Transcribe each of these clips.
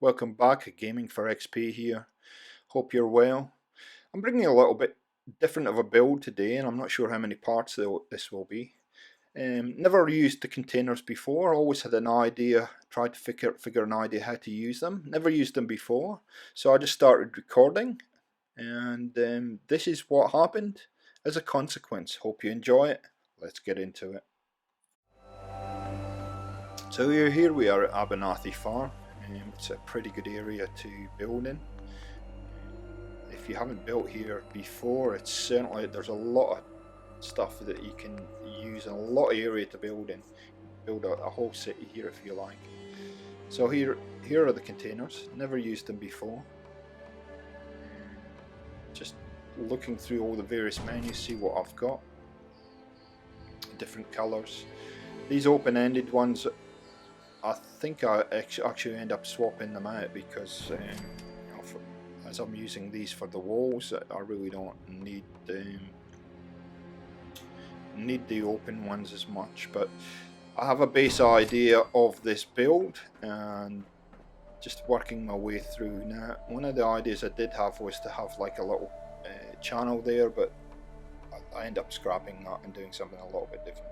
Welcome back, Gaming for XP here. Hope you're well. I'm bringing a little bit different of a build today, and I'm not sure how many parts this will be. Never used the containers before, always had an idea, tried to figure an idea how to use them. Never used them before, so I just started recording, and this is what happened as a consequence. Hope you enjoy it. Let's get into it. So here we are at Abernathy Farm. It's a pretty good area to build in. If you haven't built here before, it's certainly, there's a lot of stuff that you can use and a lot of area to build in. Build a whole city here if you like. So here are the containers. Never used them before. Just looking through all the various menus, see what I've got. Different colours. These open-ended ones, I think I actually end up swapping them out because as I'm using these for the walls, I really don't need the open ones as much. But I have a base idea of this build and just working my way through. Now, one of the ideas I did have was to have like a little channel there, but I end up scrapping that and doing something a little bit different.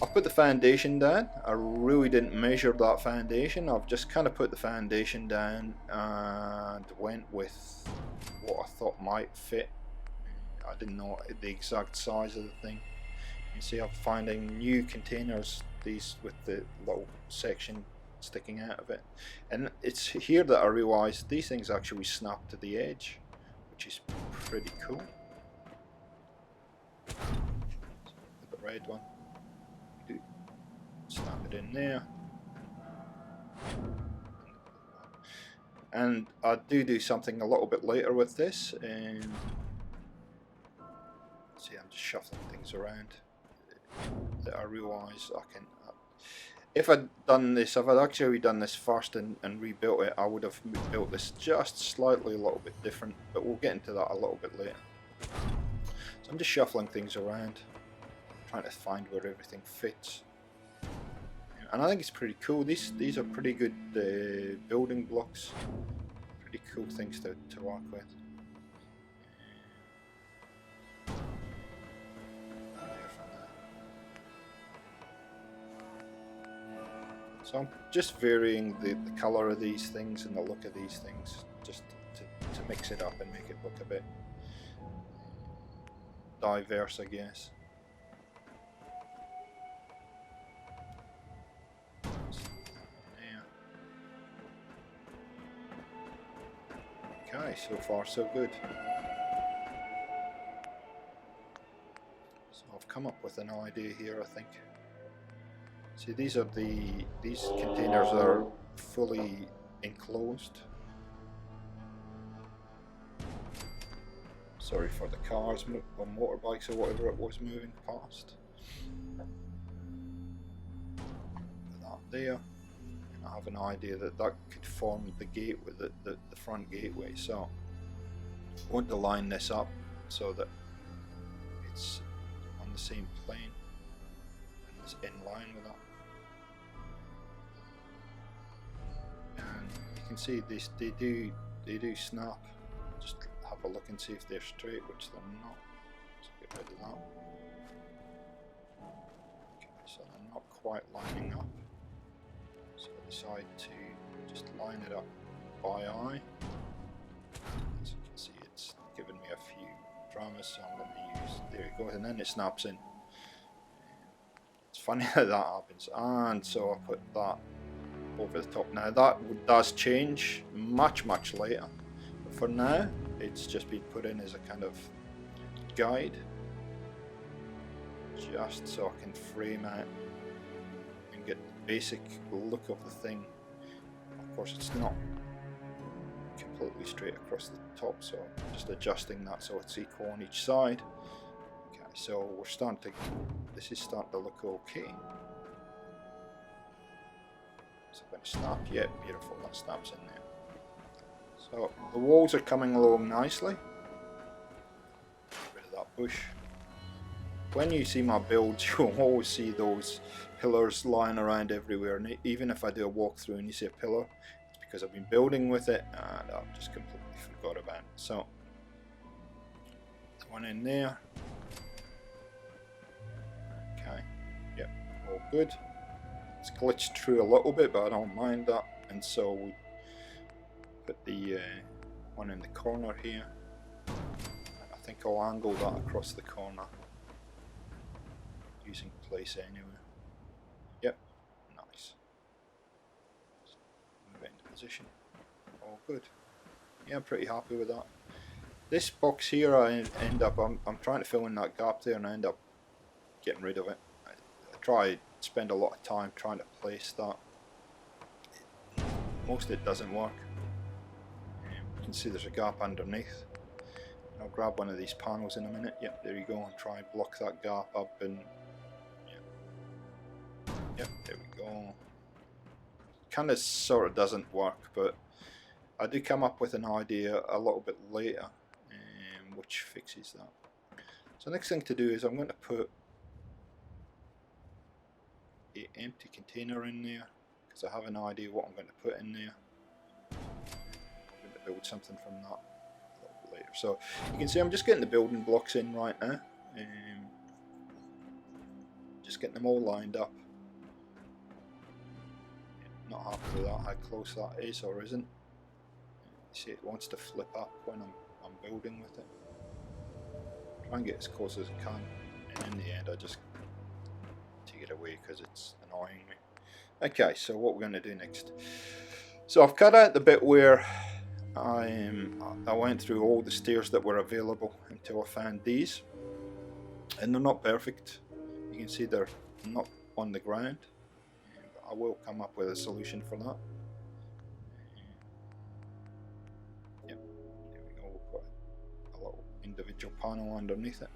I've put the foundation down. I really didn't measure that foundation. I've just kind of put the foundation down and went with what I thought might fit. I didn't know the exact size of the thing. You see, I'm finding new containers, these with the little section sticking out of it. And it's here that I realised these things actually snap to the edge, which is pretty cool. The red one. Snap it in there, and I do something a little bit later with this. See, I'm just shuffling things around that I realise I can. If I'd done this, if I'd actually done this first and rebuilt it, I would have built this just slightly a little bit different. But we'll get into that a little bit later. So I'm just shuffling things around, trying to find where everything fits. And I think it's pretty cool. These are pretty good building blocks. Pretty cool things to work with. So I'm just varying the colour of these things and the look of these things, just to mix it up and make it look a bit diverse, I guess. Okay, so far so good. So I've come up with an idea here, I think. See, these containers are fully enclosed. Sorry for the cars or motorbikes or whatever it was moving past. Put that there. I have an idea that could form the gateway, the front gateway. So I want to line this up so that it's on the same plane and it's in line with that. And you can see they do snap. Just have a look and see if they're straight, which they're not. Let's get rid of that. Okay, so they're not quite lining up. So I decide to just line it up by eye. As you can see, it's given me a few dramas, so I'm going to use, there you go, and then it snaps in. It's funny how that happens. And so I put that over the top. Now that does change much later, but for now it's just been put in as a kind of guide, just so I can frame out and get the basic look of the thing. Of course, it's not completely straight across the top, so I'm just adjusting that so it's equal on each side. Okay, so we're starting to, this is starting to look okay. So I'm going to snap, yeah, beautiful, that snaps in there. So the walls are coming along nicely. Get rid of that bush. when you see my builds, you'll always see those pillars lying around everywhere, and even if I do a walkthrough and you see a pillar, it's because I've been building with it and I've just completely forgot about it. So one in there. Okay, yep, all good. It's glitched through a little bit, but I don't mind that. And so we put the one in the corner here. I think I'll angle that across the corner using place anyway. Yep, nice. Move it into position. All good. Yeah, I'm pretty happy with that. This box here, I end up, I'm trying to fill in that gap there, and I end up getting rid of it. I try spend a lot of time trying to place that. Most of it doesn't work. You can see there's a gap underneath. I'll grab one of these panels in a minute. Yep, there you go, and try and block that gap up, and yep, there we go. Kind of sort of doesn't work, but I do come up with an idea a little bit later, which fixes that. So the next thing to do is I'm going to put an empty container in there, because I have an idea what I'm going to put in there. I'm going to build something from that a little bit later. So you can see I'm just getting the building blocks in right now, just getting them all lined up. Not happy with that, how close that is or isn't. You see it wants to flip up when I'm building with it. Try and get as close as I can, and in the end I just take it away because it's annoying me. Okay, so what we're going to do next. So I've cut out the bit where I went through all the stairs that were available until I found these, and they're not perfect. You can see they're not on the ground, but I will come up with a solution for that. Yep, there we go. We'll put a little individual panel underneath it.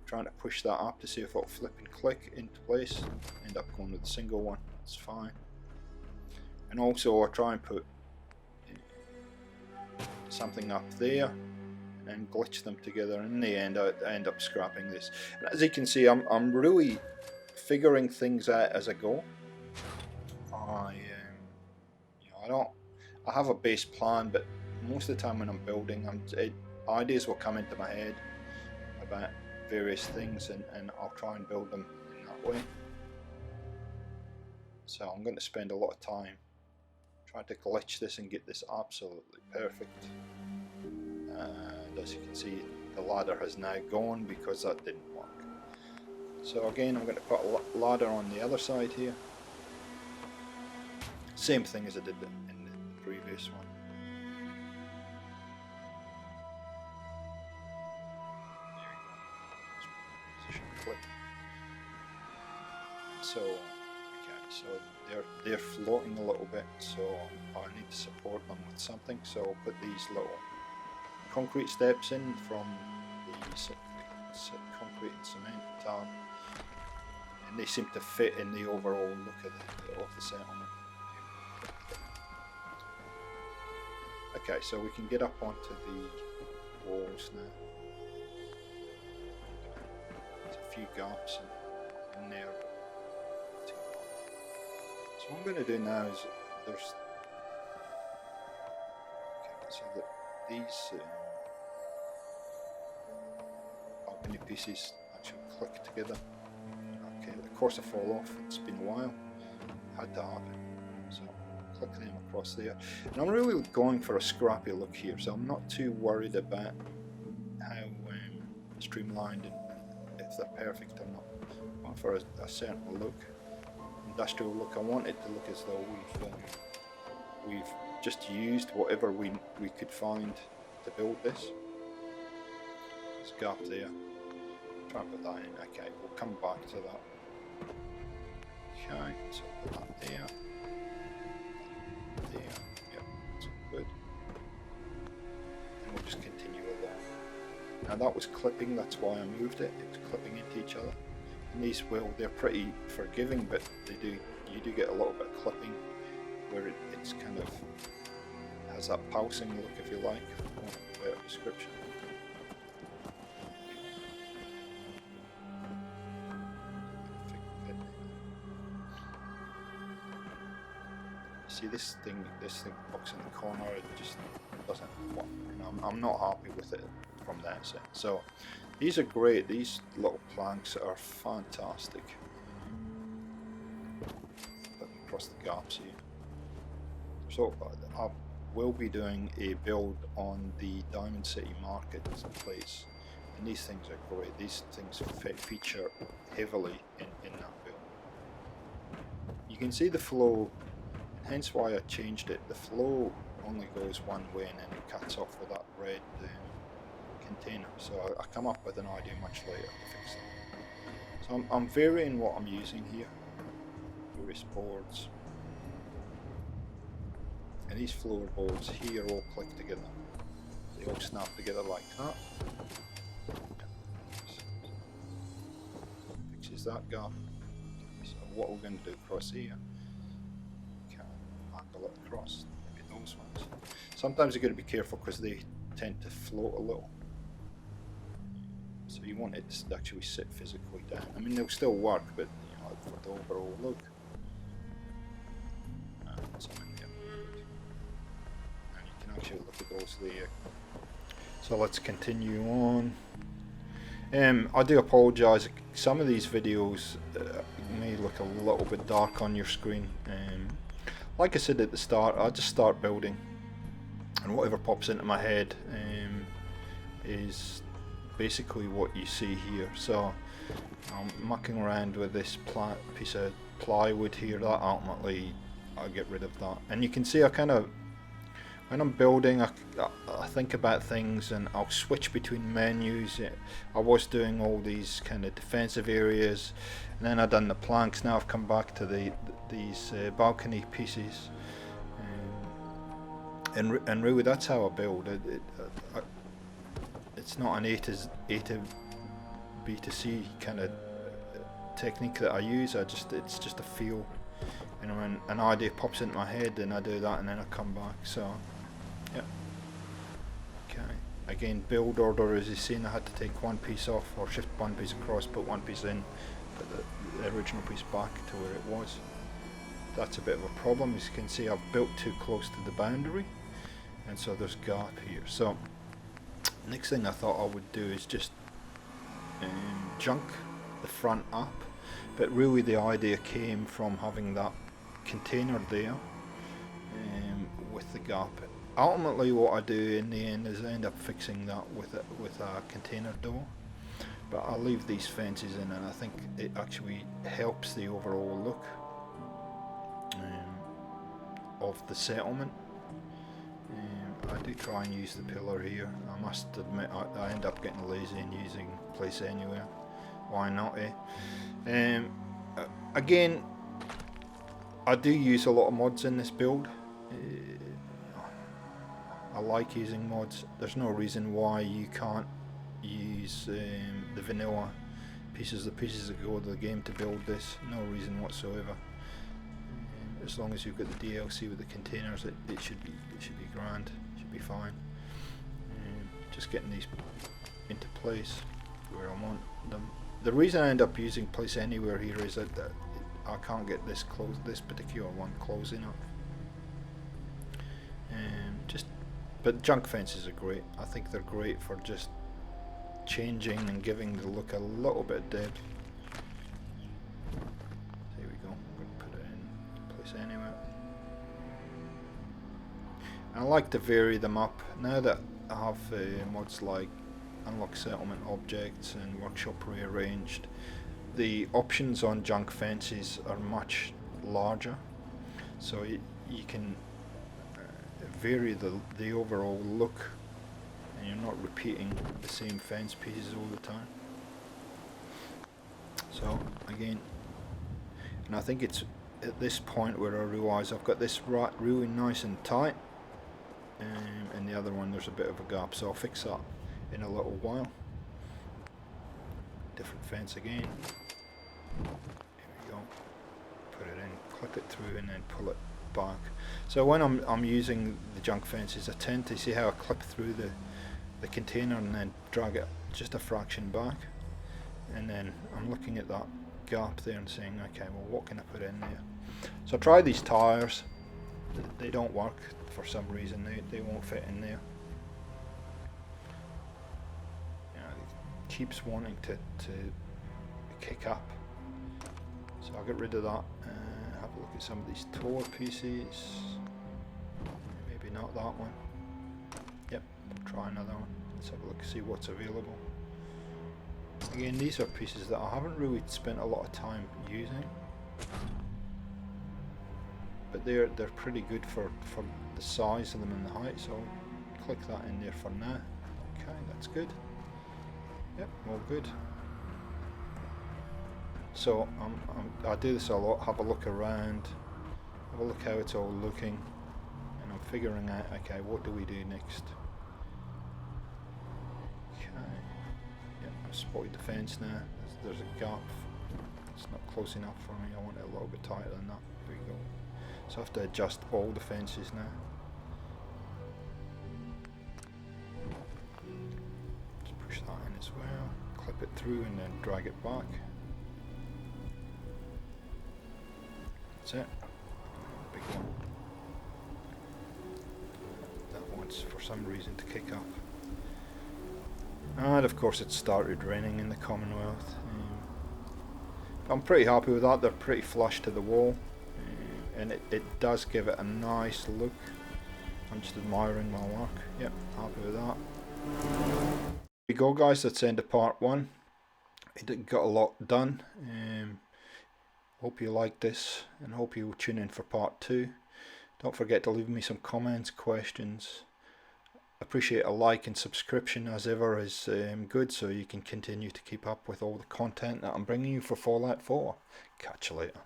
Trying to push that up to see if it'll flip and click into place. End up going with a single one, that's fine. And also I try and put something up there and glitch them together. In the end I end up scrapping this. And as you can see, I'm really figuring things out as I go. I have a base plan, but most of the time when I'm building, ideas will come into my head about various things, and I'll try and build them in that way. So I'm going to spend a lot of time trying to glitch this and get this absolutely perfect. And as you can see, the ladder has now gone because that didn't work. So again, I'm going to put a ladder on the other side here. Same thing as I did in the previous one. So, okay, so they're floating a little bit, so I need to support them with something. So I'll put these little concrete steps in from the concrete and cement tab, and they seem to fit in the overall look of the settlement. Okay, so we can get up onto the walls now. There's a few gaps in there. So what I'm going to do now is so that these balcony pieces actually click together. Okay, of course I fall off. It's been a while. Had to happen. So click them across there. And I'm really going for a scrappy look here, so I'm not too worried about how streamlined and if they're perfect or not. I'm going for a certain look. Industrial look. I want it to look as though we've just used whatever we could find to build this. There's a gap there. Try and put that in. Okay, we'll come back to that. Okay, so put that there. There. Yep, that's good. And we'll just continue along. Now that was clipping, that's why I moved it. It was clipping into each other. And these, well, they're pretty forgiving, but you do get a little bit of clipping where it's kind of has that pulsing look, if you like, for a better description. see this thing box in the corner, it just doesn't work. You know, I'm not happy with it from that sense. So these are great. These little planks are fantastic. Let me cross the gaps here. So I will be doing a build on the Diamond City Marketplace, and these things are great. These things feature heavily in that build. You can see the flow, hence why I changed it. The flow only goes one way and then it cuts off with that red container. So I come up with an idea much later to fix that. So I'm varying what I'm using here. Various boards. And these floorboards here all click together. They all snap together like that. Fixes that gap. So what we're going to do across here, can angle it across, maybe those ones. Sometimes you've got to be careful because they tend to float a little. So you want it to actually sit physically down. I mean, they'll still work, but you know, for the overall look. Actually look at those there. So let's continue on. I do apologise, some of these videos may look a little bit dark on your screen. Like I said at the start, I just start building and whatever pops into my head is basically what you see here. So I'm mucking around with this piece of plywood here, that ultimately I'll get rid of that. And you can see I kind of, when I'm building, I think about things and I'll switch between menus. I was doing all these kind of defensive areas, and then I've done the planks. Now I've come back to these balcony pieces, and really that's how I build. It's not an A to B to C kind of technique that I use. It's just a feel. You know, when an idea pops into my head, and I do that, and then I come back. So. Yeah. Okay. Again, build order, as you've seen, I had to take one piece off, or shift one piece across, put one piece in, put the original piece back to where it was. That's a bit of a problem. As you can see, I've built too close to the boundary, and so there's a gap here. So, next thing I thought I would do is just junk the front up, but really the idea came from having that container there with the gap. Ultimately what I do in the end is I end up fixing that with a container door, but I'll leave these fences in, and I think it actually helps the overall look of the settlement. I do try and use the pillar here. I must admit I end up getting lazy and using place anywhere. Why not, eh? Again, I do use a lot of mods in this build. I like using mods. There's no reason why you can't use the vanilla pieces that go to the game to build this. No reason whatsoever. As long as you've got the DLC with the containers, it should be grand. It should be fine. Just getting these into place where I want them. The reason I end up using place anywhere here is that I can't get this particular one closing up. But junk fences are great. I think they're great for just changing and giving the look a little bit of depth. There we go. We'll put it in place anywhere. I like to vary them up. Now that I have mods like Unlock Settlement Objects and Workshop Rearranged, the options on junk fences are much larger, so you can vary the overall look, and you're not repeating the same fence pieces all the time. So again, and I think it's at this point where I realise I've got this really nice and tight, and the other one there's a bit of a gap, so I'll fix that in a little while. Different fence again. Here we go. Put it in, clip it through, and then pull it back. So when I'm using the junk fences, I tend to see how I clip through the container and then drag it just a fraction back, and then I'm looking at that gap there and saying, okay, well, what can I put in there? So I try these tires. they don't work for some reason. They won't fit in there. It keeps wanting to kick up, so I'll get rid of that. Have a look at some of these Tor pieces. Maybe not that one. Yep, try another one. Let's have a look, see what's available. Again, these are pieces that I haven't really spent a lot of time using, but they're pretty good for the size of them and the height, so I'll click that in there for now. Okay, that's good. Yep, all good. So I do this a lot, have a look around, have a look how it's all looking, and I'm figuring out, okay, what do we do next? Okay, yep, I've spotted the fence now. There's a gap. It's not close enough for me. I want it a little bit tighter than that. There we go. So I have to adjust all the fences now. Just push that in as well. Clip it through and then drag it back. That's it. Big one. That wants for some reason to kick up. And of course it started raining in the Commonwealth. I'm pretty happy with that. They're pretty flush to the wall, and it does give it a nice look. I'm just admiring my work. Yep, happy with that. There we go, guys. That's the end of part 1. It got a lot done. Hope you liked this, and hope you tune in for part 2. Don't forget to leave me some comments, questions. Appreciate a like and subscription as ever is good, so you can continue to keep up with all the content that I'm bringing you for Fallout 4. Catch you later.